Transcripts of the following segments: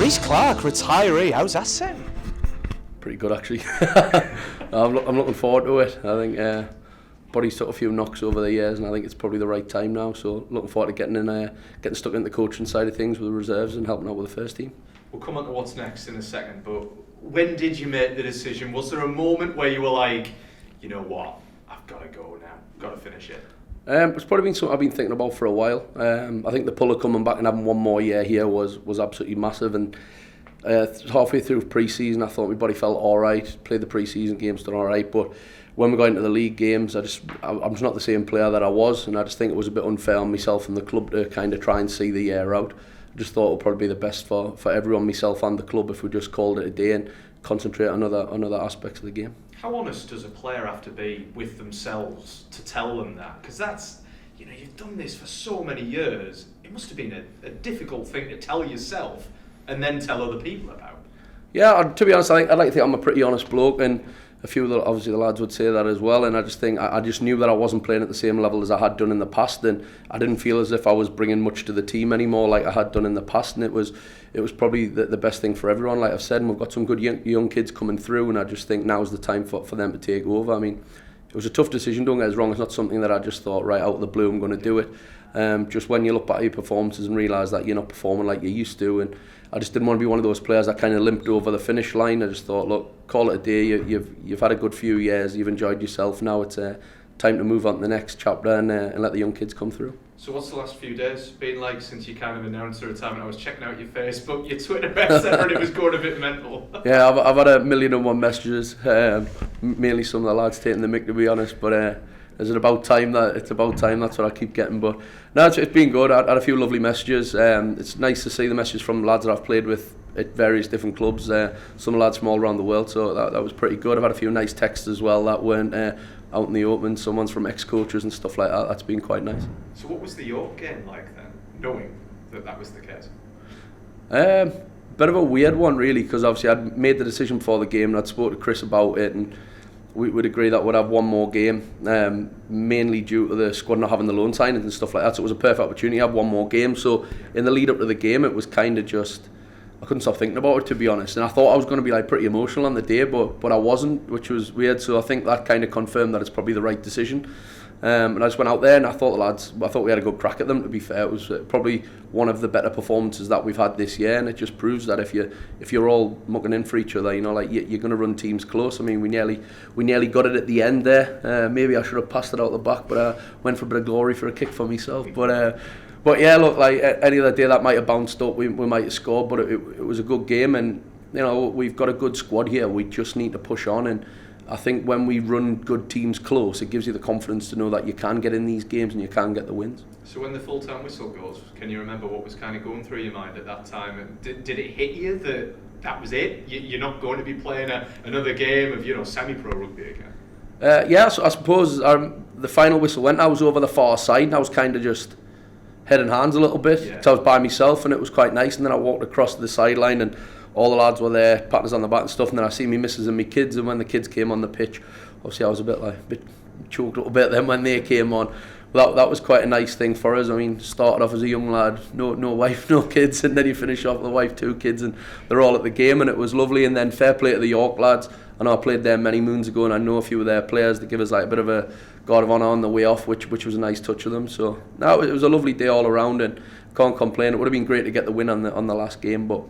Rhys Clarke, retiree, how's that sound? Pretty good actually. I'm looking forward to it. I think body's took a few knocks over the years, and I think it's probably the right time now. So looking forward to getting stuck into the coaching side of things with the reserves and helping out with the first team. We'll come on to what's next in a second, but when did you make the decision? Was there a moment where you were like, you know what, I've got to go now, got to finish it? It's probably been something I've been thinking about for a while. I think the pull of coming back and having one more year here was absolutely massive, and halfway through pre-season I thought my body felt alright, played the pre-season games, done alright, but when we got into the league games I'm just not the same player that I was, and I just think it was a bit unfair on myself and the club to kind of try and see the year out. I just thought it would probably be the best for everyone, myself and the club, if we just called it a day and concentrate on other aspects of the game. How honest does a player have to be with themselves to tell them that? Because that's, you've done this for so many years. It must have been a difficult thing to tell yourself and then tell other people about. Yeah, to be honest, I'd like to think I'm a pretty honest bloke, and a few of the lads would say that as well, and I just think I just knew that I wasn't playing at the same level as I had done in the past, and I didn't feel as if I was bringing much to the team anymore like I had done in the past, and it was probably the best thing for everyone, like I've said, and we've got some good young kids coming through, and I just think now's the time for them to take over. I mean, it was a tough decision, don't get us wrong, it's not something that I just thought, right out of the blue I'm going to do it. Just when you look back at your performances and realise that you're not performing like you used to, and I just didn't want to be one of those players that kind of limped over the finish line. I just thought, look, call it a day, you've had a good few years, you've enjoyed yourself, now it's time to move on to the next chapter and let the young kids come through. So what's the last few days been like since you kind of announced the retirement? I was checking out your Facebook, your Twitter, etc., and it was going a bit mental. Yeah, I've had 1,000,001 messages, mainly some of the lads taking the mick, to be honest, but it's about time, that's what I keep getting. But no, it's been good. I had a few lovely messages. It's nice to see the messages from lads that I've played with at various different clubs, some lads from all around the world, so that was pretty good. I've had a few nice texts as well that weren't out in the open, someone's from ex-coaches and stuff like that. That's been quite nice. So what was the York game like then, knowing that was the case? Bit of a weird one really, because obviously I'd made the decision before the game and I'd spoke to Chris about it, and we would agree that we'd have one more game, mainly due to the squad not having the loan signings and stuff like that, so it was a perfect opportunity to have one more game. So in the lead up to the game it was kind of just, I couldn't stop thinking about it, to be honest, and I thought I was going to be like pretty emotional on the day, but I wasn't, which was weird. So I think that kind of confirmed that it's probably the right decision. And I just went out there and I thought we had a good crack at them, to be fair. It was probably one of the better performances that we've had this year, and it just proves that if you're all mucking in for each other, you're going to run teams close. I mean, we nearly got it at the end there. Maybe I should have passed it out the back, but I went for a bit of glory for a kick for myself. But yeah, look, like any other day that might have bounced up, we might have scored, but it was a good game, and we've got a good squad here. We just need to push on, and I think when we run good teams close, it gives you the confidence to know that you can get in these games and you can get the wins. So when the full-time whistle goes, can you remember what was kind of going through your mind at that time? Did it hit you that was it? You're not going to be playing another game of semi-pro rugby again? Yeah, so I suppose the final whistle went. I was over the far side and I was kind of just head and hands a little bit. Yeah. So I was by myself and it was quite nice, and then I walked across to the sideline and all the lads were there, patting us on the back and stuff, and then I see me missus and me kids, and when the kids came on the pitch, obviously I was a bit choked a little bit then when they came on. But that was quite a nice thing for us. I mean, started off as a young lad, no wife, no kids, and then you finish off with a wife, 2 kids, and they're all at the game, and it was lovely. And then fair play to the York lads. I know I played there many moons ago, and I know a few of their players to give us like a bit of a guard of honour on the way off, which was a nice touch of them. So no, it was a lovely day all around, and can't complain. It would have been great to get the win on the last game, but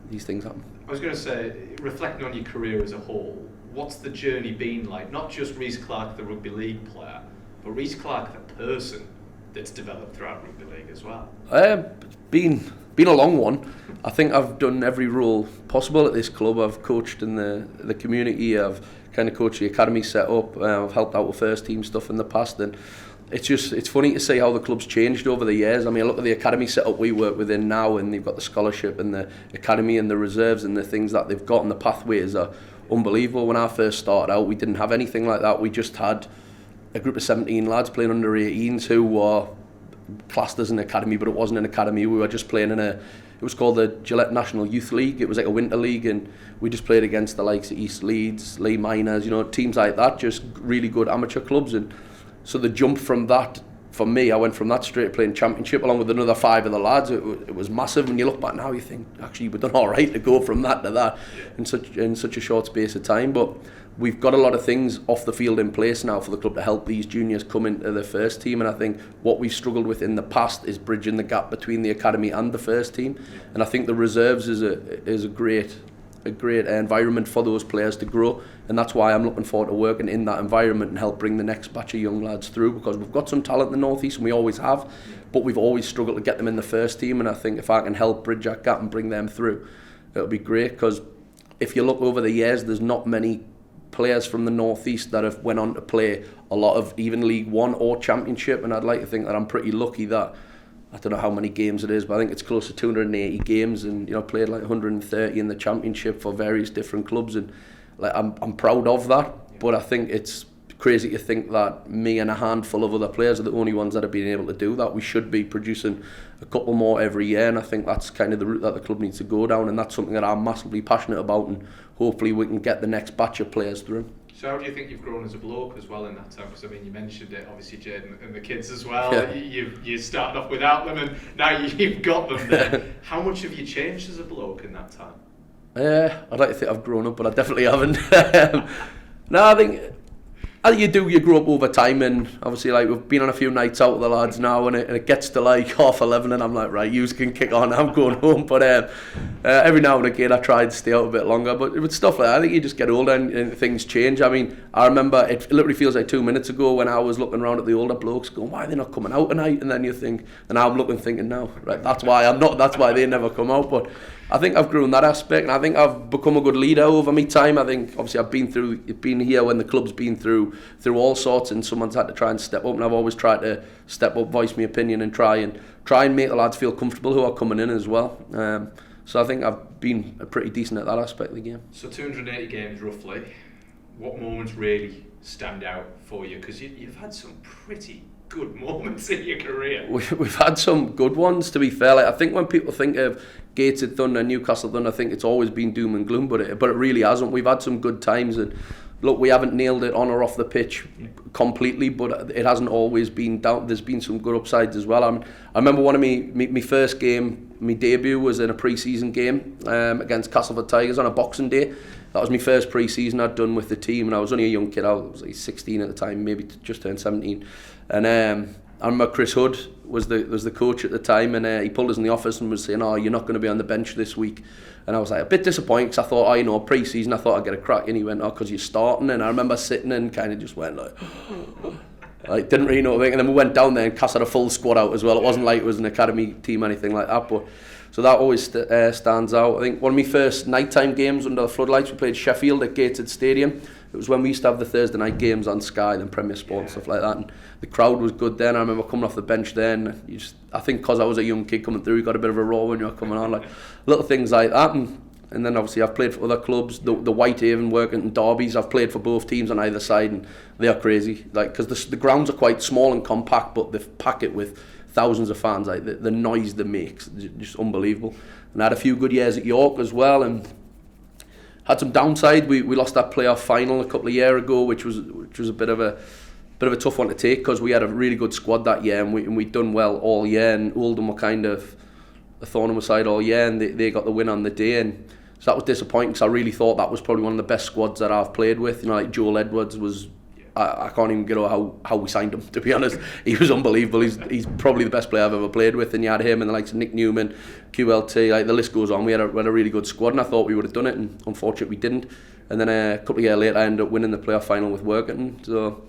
these things happen. I was going to say, reflecting on your career as a whole, what's the journey been like? Not just Rhys Clarke, the rugby league player, but Rhys Clarke, the person that's developed throughout rugby league as well. Been a long one. I think I've done every role possible at this club. I've coached in the community. I've kind of coached the academy set up. I've helped out with first team stuff in the past, and it's funny to see how the club's changed over the years. I mean, I look at the academy setup we work within now, and they've got the scholarship and the academy and the reserves and the things that they've got, and the pathways are unbelievable. When I first started out, we didn't have anything like that. We just had a group of 17 lads playing under 18s who were classed as an academy, but it wasn't an academy. We were just playing it was called the Gillette National Youth League. It was like a winter league, and we just played against the likes of East Leeds, Leigh Miners, teams like that, just really good amateur clubs. And so the jump from that for me, I went from that straight to playing championship along with another 5 of the lads. It was massive. When you look back now, you think, actually, we've done all right to go from that to that in such a short space of time. But we've got a lot of things off the field in place now for the club to help these juniors come into the first team. And I think what we've struggled with in the past is bridging the gap between the academy and the first team. And I think the reserves is a great environment for those players to grow, and that's why I'm looking forward to working in that environment and help bring the next batch of young lads through, because we've got some talent in the North East and we always have, but we've always struggled to get them in the first team. And I think if I can help bridge that gap and bring them through, it'll be great, because if you look over the years, there's not many players from the North East that have went on to play a lot of even League One or Championship, and I'd like to think that I'm pretty lucky that I don't know how many games it is, but I think it's close to 280 games, and played like 130 in the Championship for various different clubs, and like I'm proud of that. But I think it's crazy to think that me and a handful of other players are the only ones that have been able to do that. We should be producing a couple more every year, and I think that's kind of the route that the club needs to go down, and that's something that I'm massively passionate about, and hopefully we can get the next batch of players through. So how do you think you've grown as a bloke as well in that time? Because I mean, you mentioned it, obviously, Jade, and the kids as well. Yeah. You started off without them, and now you've got them there. How much have you changed as a bloke in that time? I'd like to think I've grown up, but I definitely haven't. No, I think you grow up over time, and obviously like we've been on a few nights out with the lads now, and it gets to like 11:30 and I'm like, right, you can kick on, I'm going home. But every now and again I try to stay out a bit longer, but with stuff like that, I think you just get older and things change. I mean, I remember it literally feels like 2 minutes ago when I was looking around at the older blokes going, why are they not coming out tonight? And then you think, and I'm looking thinking now, right, that's why they never come out. But I think I've grown that aspect, and I think I've become a good leader over my time. I think obviously I've been here when the club's been through all sorts, and someone's had to try and step up, and I've always tried to step up, voice my opinion, and try and make the lads feel comfortable who are coming in as well. So I think I've been pretty decent at that aspect of the game. So 280 games roughly. What moments really stand out for you? Because you've had some pretty good moments in your career. We've had some good ones, to be fair. Like, I think when people think of Gateshead Thunder, Newcastle Thunder, I think it's always been doom and gloom, but it really hasn't. We've had some good times, and look, we haven't nailed it on or off the pitch completely, but it hasn't always been down. There's been some good upsides as well. I remember one of my first game, my debut was in a pre-season game against Castleford Tigers on a Boxing Day. That was my first pre-season I'd done with the team, and I was only a young kid. I was like 16 at the time, maybe just turned 17. And I remember Chris Hood was the coach at the time, and he pulled us in the office and was saying, "Oh, you're not going to be on the bench this week." And I was like a bit disappointed, because I thought, pre-season, I thought I'd get a crack. And he went, "Oh, because you're starting." And I remember sitting and kind of just went like, didn't really know what to think. And then we went down there and Cass had a full squad out as well. It wasn't like it was an academy team or anything like that, but so that always stands out. I think one of my first nighttime games under the floodlights, we played Sheffield at Gateshead Stadium. It was when we used to have the Thursday night games on Sky and Premier Sport and stuff like that, and the crowd was good then. I remember coming off the bench then. I think because I was a young kid coming through, you got a bit of a roar when you were coming on, like little things like that. And then obviously I've played for other clubs, the Whitehaven, Workington, Derbies. I've played for both teams on either side, and they are crazy. Like, because the grounds are quite small and compact, but they pack it with thousands of fans. Like the noise they make, just unbelievable. And I had a few good years at York as well, and had some downside. We lost that playoff final a couple of years ago, which was a bit of a tough one to take, because we had a really good squad that year, and we'd done well all year, and Oldham were kind of a thorn in my side all year, and they got the win on the day, and so that was disappointing, because I really thought that was probably one of the best squads that I've played with. Like Joel Edwards was, I can't even get over how we signed him, to be honest. He was unbelievable. He's probably the best player I've ever played with, and you had him and the likes of Nick Newman, QLT, like the list goes on. We had a really good squad, and I thought we would have done it, and unfortunately we didn't. And then a couple of years later I ended up winning the playoff final with Workington. So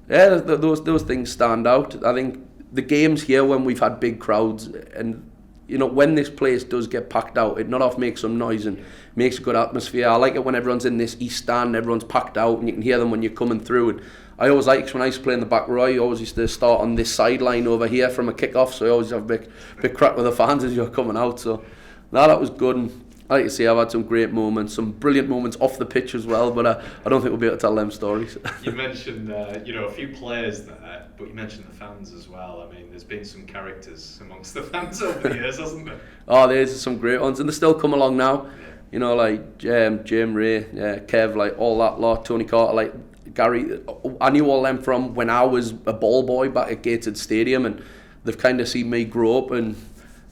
yeah, those things stand out. I think the games here when we've had big crowds, and when this place does get packed out, it not off makes some noise and makes a good atmosphere. I like it when everyone's in this east stand, everyone's packed out, and you can hear them when you're coming through. And I always like, when I used to play in the back row, I always used to start on this sideline over here from a kick-off, so I always have a big crack with the fans as you're coming out. So no, that was good. And I like to say I've had some great moments, some brilliant moments off the pitch as well, but I don't think we'll be able to tell them stories. You mentioned a few players there, but you mentioned the fans as well. I mean, there's been some characters amongst the fans over the years, hasn't there? Oh, there's some great ones, and they still come along now. Like Jim Ray, Kev, like all that lot, Tony Carter, like Gary, I knew all them from when I was a ball boy back at Gateshead Stadium, and they've kind of seen me grow up, and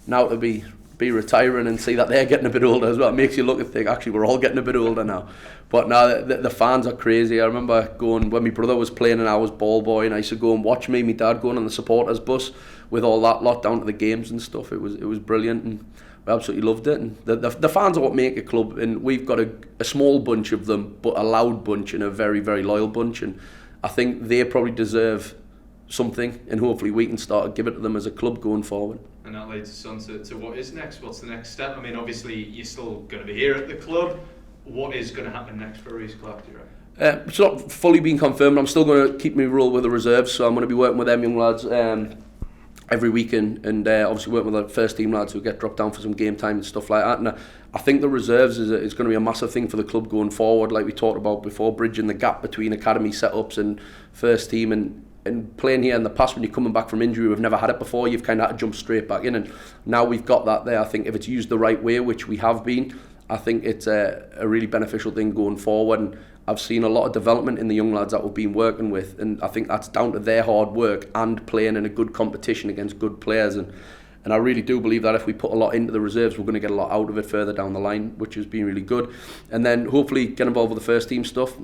now to be retiring and see that they're getting a bit older as well, it makes you look and think, actually, we're all getting a bit older now. But now the fans are crazy. I remember going, when my brother was playing and I was ball boy, and I used to go and watch my dad going on the supporters bus with all that lot down to the games and stuff. It was brilliant, and we absolutely loved it. And the fans are what make a club, and we've got a small bunch of them, but a loud bunch and a very, very loyal bunch, and I think they probably deserve something, and hopefully we can start to give it to them as a club going forward. And that leads us on to what is next. What's the next step? I mean, obviously you're still going to be here at the club. What is going to happen next for Rhys Clarke, do you reckon? It's not fully been confirmed. I'm still going to keep my role with the reserves, so I'm going to be working with them young lads every week, and obviously working with the first team lads who get dropped down for some game time and stuff like that. And I think the reserves is going to be a massive thing for the club going forward, like we talked about before, bridging the gap between academy setups and first team, and playing here in the past when you're coming back from injury, we've never had it before, you've kind of had to jump straight back in, and now we've got that there. I think if it's used the right way, which we have been, I think it's a really beneficial thing going forward, and I've seen a lot of development in the young lads that we've been working with, and I think that's down to their hard work and playing in a good competition against good players, and I really do believe that if we put a lot into the reserves, we're going to get a lot out of it further down the line, which has been really good. And then hopefully get involved with the first team stuff,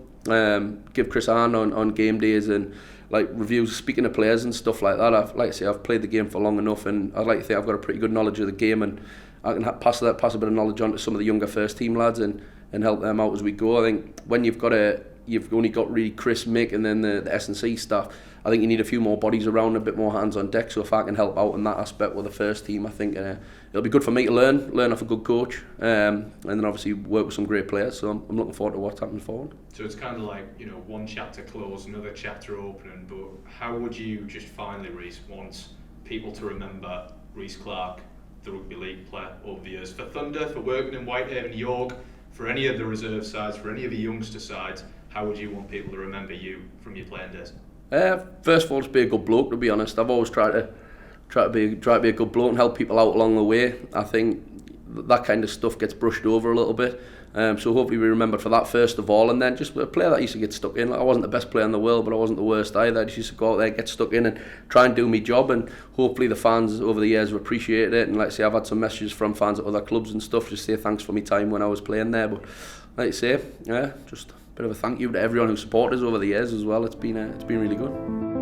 give Chris a hand on game days and like reviews, speaking to players and stuff like that. I've played the game for long enough, and I'd like to think I've got a pretty good knowledge of the game, and I can pass a bit of knowledge on to some of the younger first team lads and help them out as we go. I think when you've only got really Chris, Mick, and then the S&C staff, I think you need a few more bodies around, a bit more hands on deck. So if I can help out in that aspect with the first team, I think it'll be good for me to learn off a good coach, and then obviously work with some great players. So I'm looking forward to what's happening forward. So it's kind of like, one chapter closed, another chapter opening, but how would you just finally, Rhys, want people to remember Rhys Clarke, the rugby league player over the years, for Thunder, for working in Whitehaven, York, for any of the reserve sides, for any of the youngster sides? How would you want people to remember you from your playing days? First of all, just be a good bloke, to be honest. I've always tried to be a good bloke and help people out along the way. I think that kind of stuff gets brushed over a little bit. So hopefully we remember for that first of all, and then just a player that used to get stuck in. Like, I wasn't the best player in the world, but I wasn't the worst either. I just used to go out there, get stuck in and try and do my job, and hopefully the fans over the years have appreciated it. And like I say, I've had some messages from fans at other clubs and stuff, just say thanks for my time when I was playing there. But like I say, yeah, just a bit of a thank you to everyone who supported us over the years as well. It's been really good.